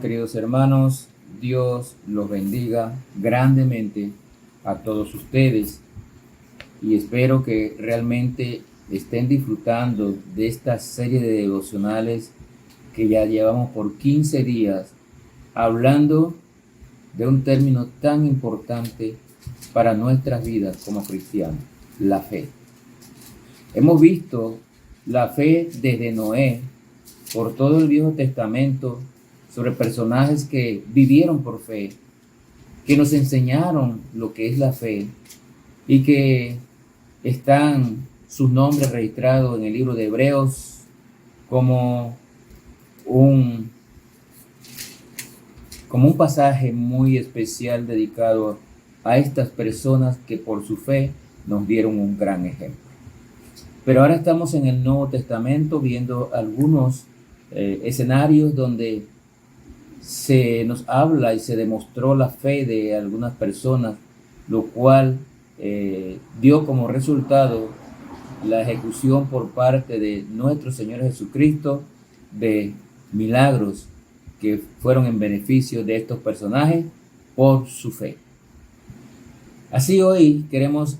Queridos hermanos, Dios los bendiga grandemente a todos ustedes y espero que realmente estén disfrutando de esta serie de devocionales que ya llevamos por 15 días hablando de un término tan importante para nuestras vidas como cristianos, la fe. Hemos visto la fe desde Noé por todo el Viejo Testamento, sobre personajes que vivieron por fe, que nos enseñaron lo que es la fe y que están sus nombres registrados en el libro de Hebreos como un pasaje muy especial dedicado a estas personas que por su fe nos dieron un gran ejemplo. Pero ahora estamos en el Nuevo Testamento viendo algunos escenarios donde se nos habla y se demostró la fe de algunas personas, lo cual dio como resultado la ejecución por parte de nuestro Señor Jesucristo de milagros que fueron en beneficio de estos personajes por su fe. Así hoy queremos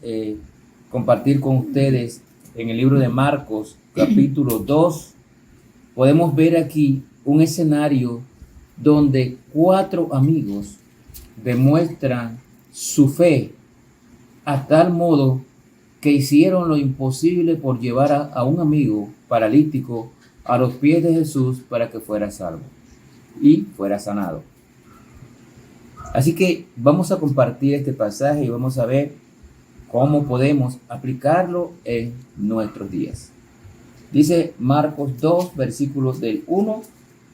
compartir con ustedes en el libro de Marcos, capítulo 2, podemos ver aquí un escenario donde 4 amigos demuestran su fe a tal modo que hicieron lo imposible por llevar a un amigo paralítico a los pies de Jesús para que fuera salvo y fuera sanado. Así que vamos a compartir este pasaje y vamos a ver cómo podemos aplicarlo en nuestros días. Dice Marcos 2, versículos del 1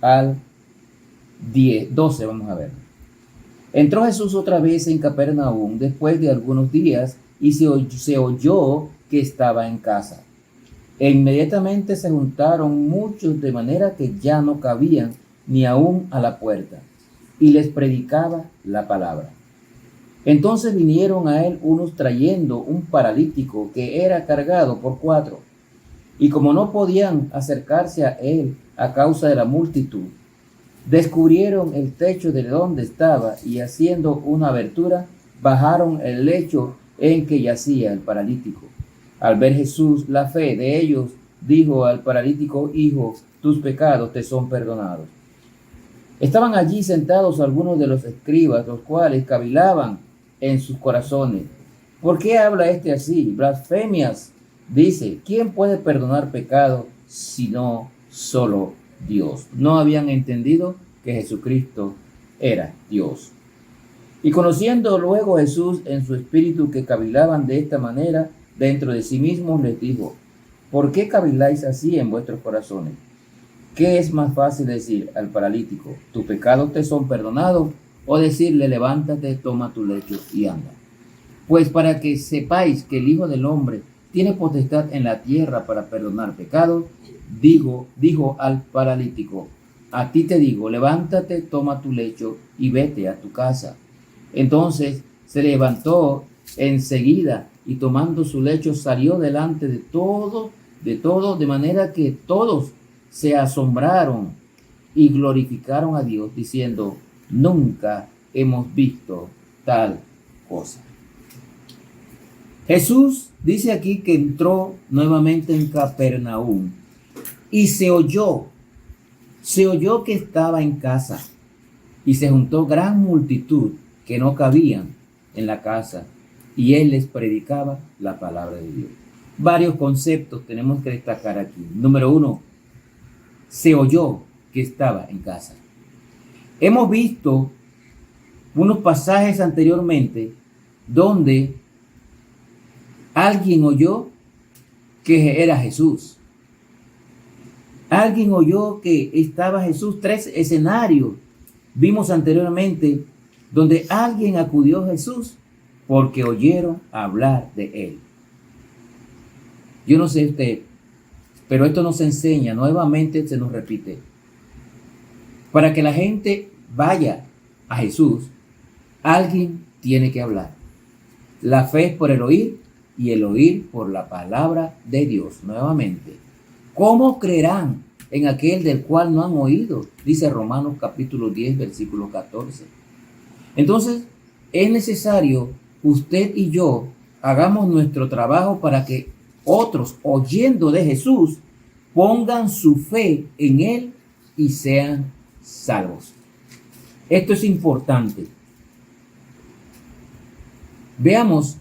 al 12, vamos a ver. Entró Jesús otra vez en Capernaum después de algunos días y se oyó que estaba en casa. E inmediatamente se juntaron muchos de manera que ya no cabían ni aún a la puerta, y les predicaba la palabra. Entonces vinieron a él unos trayendo un paralítico que era cargado por 4, y como no podían acercarse a él a causa de la multitud, descubrieron el techo de donde estaba y haciendo una abertura, bajaron el lecho en que yacía el paralítico. Al ver Jesús la fe de ellos, dijo al paralítico: hijo, tus pecados te son perdonados. Estaban allí sentados algunos de los escribas, los cuales cavilaban en sus corazones: ¿por qué habla este así? Blasfemias dice. ¿Quién puede perdonar pecados sino solo Dios? No habían entendido que Jesucristo era Dios. Y conociendo luego Jesús en su espíritu que cavilaban de esta manera dentro de sí mismos, les dijo: ¿por qué caviláis así en vuestros corazones? ¿Qué es más fácil decir al paralítico: tus pecados te son perdonados? O decirle: levántate, toma tu lecho y anda. Pues para que sepáis que el Hijo del Hombre tiene potestad en la tierra para perdonar pecados, dijo al paralítico: a ti te digo, levántate, toma tu lecho y vete a tu casa. Entonces se levantó enseguida y tomando su lecho salió delante de todos, de manera que todos se asombraron y glorificaron a Dios, diciendo: nunca hemos visto tal cosa. Jesús dice aquí que entró nuevamente en Capernaum y se oyó que estaba en casa, y se juntó gran multitud que no cabían en la casa, y él les predicaba la palabra de Dios. Varios conceptos tenemos que destacar aquí. Número 1, se oyó que estaba en casa. Hemos visto unos pasajes anteriormente donde alguien oyó que era Jesús. Alguien oyó que estaba Jesús. 3 escenarios vimos anteriormente donde alguien acudió a Jesús porque oyeron hablar de él. Yo no sé usted, pero esto nos enseña, nuevamente se nos repite. Para que la gente vaya a Jesús, alguien tiene que hablar. La fe es por el oír y el oír por la palabra de Dios. Nuevamente, ¿cómo creerán en aquel del cual no han oído, dice Romanos capítulo 10, versículo 14. Entonces, es necesario usted y yo hagamos nuestro trabajo para que otros, oyendo de Jesús, pongan su fe en Él y sean salvos. Esto es importante. Veamos,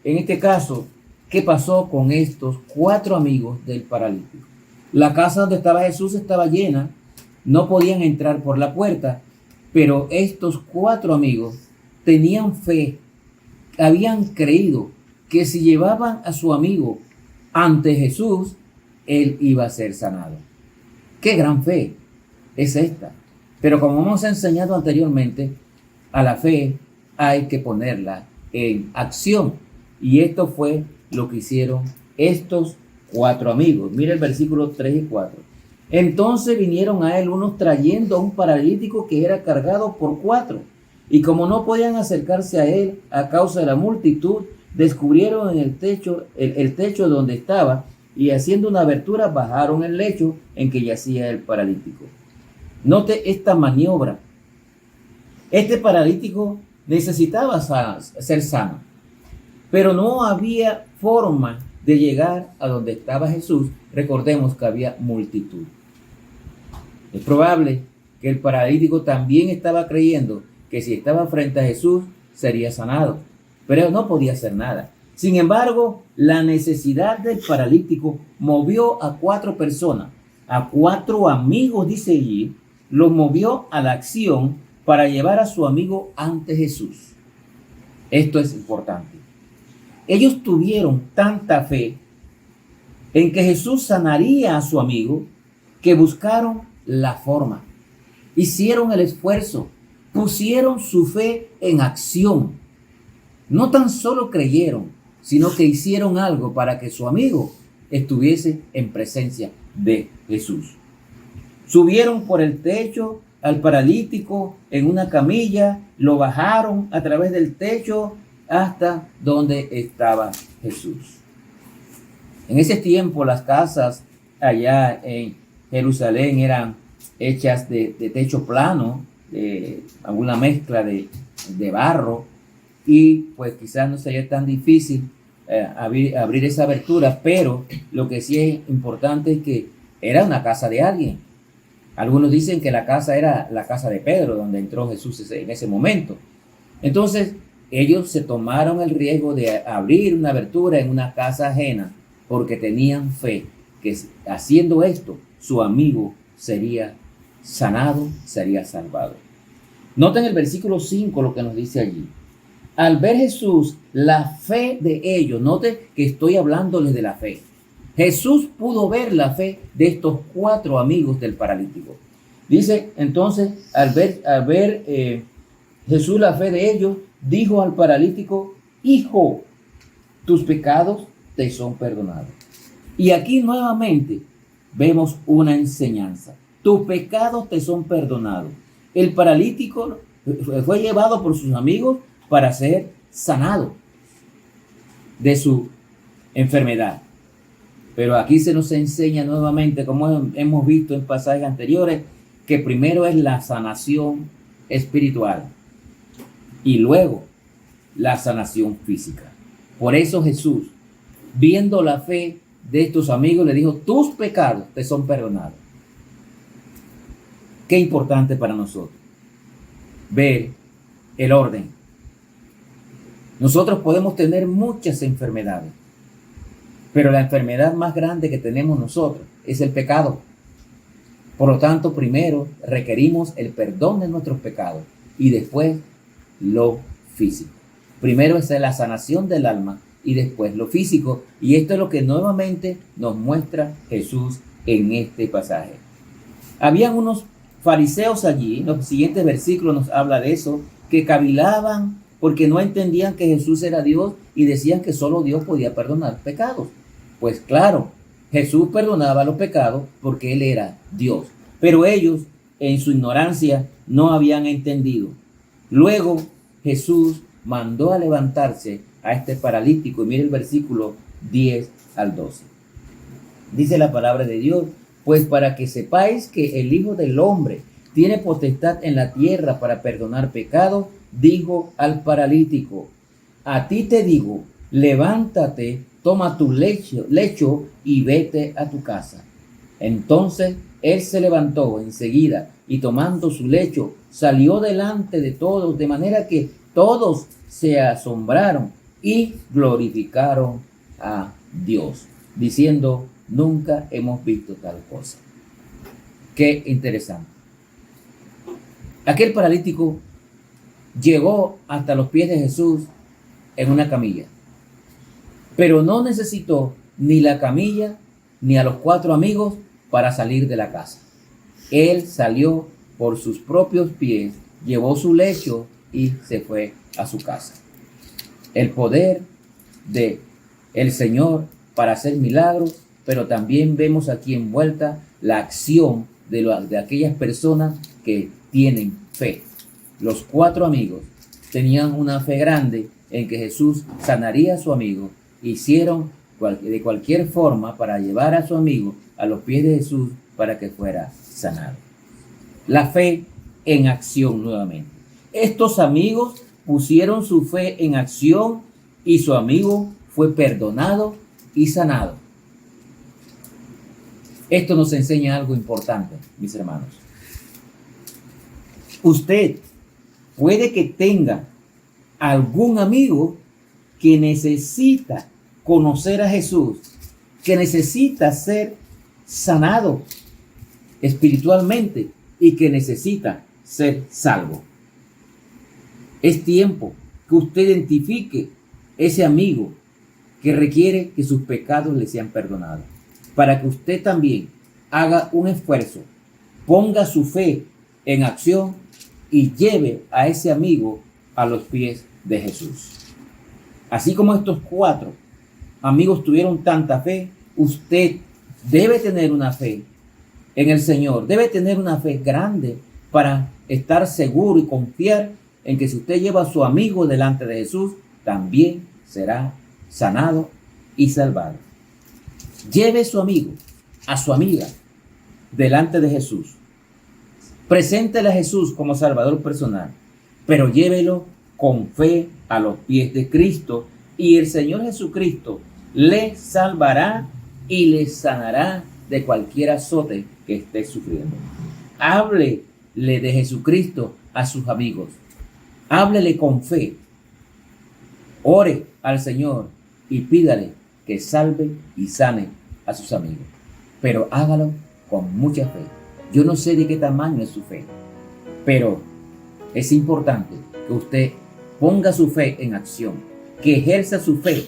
en este caso, qué pasó con estos 4 amigos del paralítico. La casa donde estaba Jesús estaba llena, no podían entrar por la puerta, pero estos 4 amigos tenían fe, habían creído que si llevaban a su amigo ante Jesús, él iba a ser sanado. ¡Qué gran fe es esta! Pero como hemos enseñado anteriormente, a la fe hay que ponerla en acción. Y esto fue lo que hicieron estos 4 amigos. Mira el versículo 3 y 4. Entonces vinieron a él unos trayendo a un paralítico que era cargado por 4. Y como no podían acercarse a él a causa de la multitud, descubrieron en el techo donde estaba, y haciendo una abertura bajaron el lecho en que yacía el paralítico. Note esta maniobra. Este paralítico necesitaba ser sano, pero no había forma de llegar a donde estaba Jesús. Recordemos que había multitud. Es probable que el paralítico también estaba creyendo que si estaba frente a Jesús sería sanado, pero no podía hacer nada. Sin embargo, la necesidad del paralítico movió a 4 personas, a 4 amigos, dice allí, los movió a la acción para llevar a su amigo ante Jesús. Esto es importante. Ellos tuvieron tanta fe en que Jesús sanaría a su amigo que buscaron la forma, hicieron el esfuerzo, pusieron su fe en acción. No tan solo creyeron, sino que hicieron algo para que su amigo estuviese en presencia de Jesús. Subieron por el techo al paralítico en una camilla, lo bajaron a través del techo hasta donde estaba Jesús. En ese tiempo las casas allá en Jerusalén eran hechas de techo plano, de alguna mezcla de barro, y pues quizás no sería tan difícil abrir esa abertura, pero lo que sí es importante es que era una casa de alguien. Algunos dicen que la casa era la casa de Pedro, donde entró Jesús en ese momento. Entonces, ellos se tomaron el riesgo de abrir una abertura en una casa ajena porque tenían fe que haciendo esto, su amigo sería sanado, sería salvado. Noten el versículo 5 lo que nos dice allí. Al ver Jesús la fe de ellos, note que estoy hablándoles de la fe. Jesús pudo ver la fe de estos 4 amigos del paralítico. Dice entonces, al ver Jesús la fe de ellos, dijo al paralítico: hijo, tus pecados te son perdonados. Y aquí nuevamente vemos una enseñanza. Tus pecados te son perdonados. El paralítico fue llevado por sus amigos para ser sanado de su enfermedad. Pero aquí se nos enseña nuevamente, como hemos visto en pasajes anteriores, que primero es la sanación espiritual y luego la sanación física. Por eso Jesús, viendo la fe de estos amigos, le dijo: tus pecados te son perdonados. Qué importante para nosotros ver el orden. Nosotros podemos tener muchas enfermedades, pero la enfermedad más grande que tenemos nosotros es el pecado. Por lo tanto, primero requerimos el perdón de nuestros pecados y después lo físico. Primero es la sanación del alma y después lo físico. Y esto es lo que nuevamente nos muestra Jesús en este pasaje. Habían unos fariseos allí, los siguientes versículos nos habla de eso, que cavilaban porque no entendían que Jesús era Dios y decían que solo Dios podía perdonar pecados. Pues claro, Jesús perdonaba los pecados porque Él era Dios, pero ellos en su ignorancia no habían entendido. Luego Jesús mandó a levantarse a este paralítico y mire el versículo 10 al 12. Dice la palabra de Dios: Pues para que sepáis que el Hijo del Hombre tiene potestad en la tierra para perdonar pecados, dijo al paralítico: a ti te digo, levántate, toma tu lecho y vete a tu casa. Entonces él se levantó enseguida y tomando su lecho salió delante de todos, de manera que todos se asombraron y glorificaron a Dios, diciendo: nunca hemos visto tal cosa. Qué interesante. Aquel paralítico llegó hasta los pies de Jesús en una camilla, pero no necesitó ni la camilla ni a los 4 amigos para salir de la casa. Él salió por sus propios pies, llevó su lecho y se fue a su casa. El poder de el Señor para hacer milagros, pero también vemos aquí envuelta la acción de aquellas personas que tienen fe. Los 4 amigos tenían una fe grande en que Jesús sanaría a su amigo. Hicieron de cualquier forma para llevar a su amigo a los pies de Jesús para que fuera sanado. La fe en acción nuevamente. Estos amigos pusieron su fe en acción y su amigo fue perdonado y sanado. Esto nos enseña algo importante, mis hermanos. Usted puede que tenga algún amigo que necesita conocer a Jesús, que necesita ser sanado espiritualmente y que necesita ser salvo. Es tiempo que usted identifique ese amigo que requiere que sus pecados le sean perdonados, para que usted también haga un esfuerzo, ponga su fe en acción y lleve a ese amigo a los pies de Jesús. Así como estos 4 amigos tuvieron tanta fe, usted debe tener una fe en el Señor, debe tener una fe grande para estar seguro y confiar en que si usted lleva a su amigo delante de Jesús, también será sanado y salvado. Lleve a su amigo, a su amiga, delante de Jesús. Preséntele a Jesús como Salvador personal, pero llévelo con fe a los pies de Cristo y el Señor Jesucristo le salvará y le sanará de cualquier azote que esté sufriendo. Háblele de Jesucristo a sus amigos. Háblele con fe. Ore al Señor y pídale que salve y sane a sus amigos. Pero hágalo con mucha fe. Yo no sé de qué tamaño es su fe, pero es importante que usted ponga su fe en acción, que ejerza su fe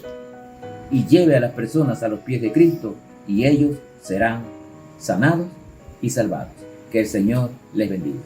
y lleve a las personas a los pies de Cristo y ellos serán sanados y salvados. Que el Señor les bendiga.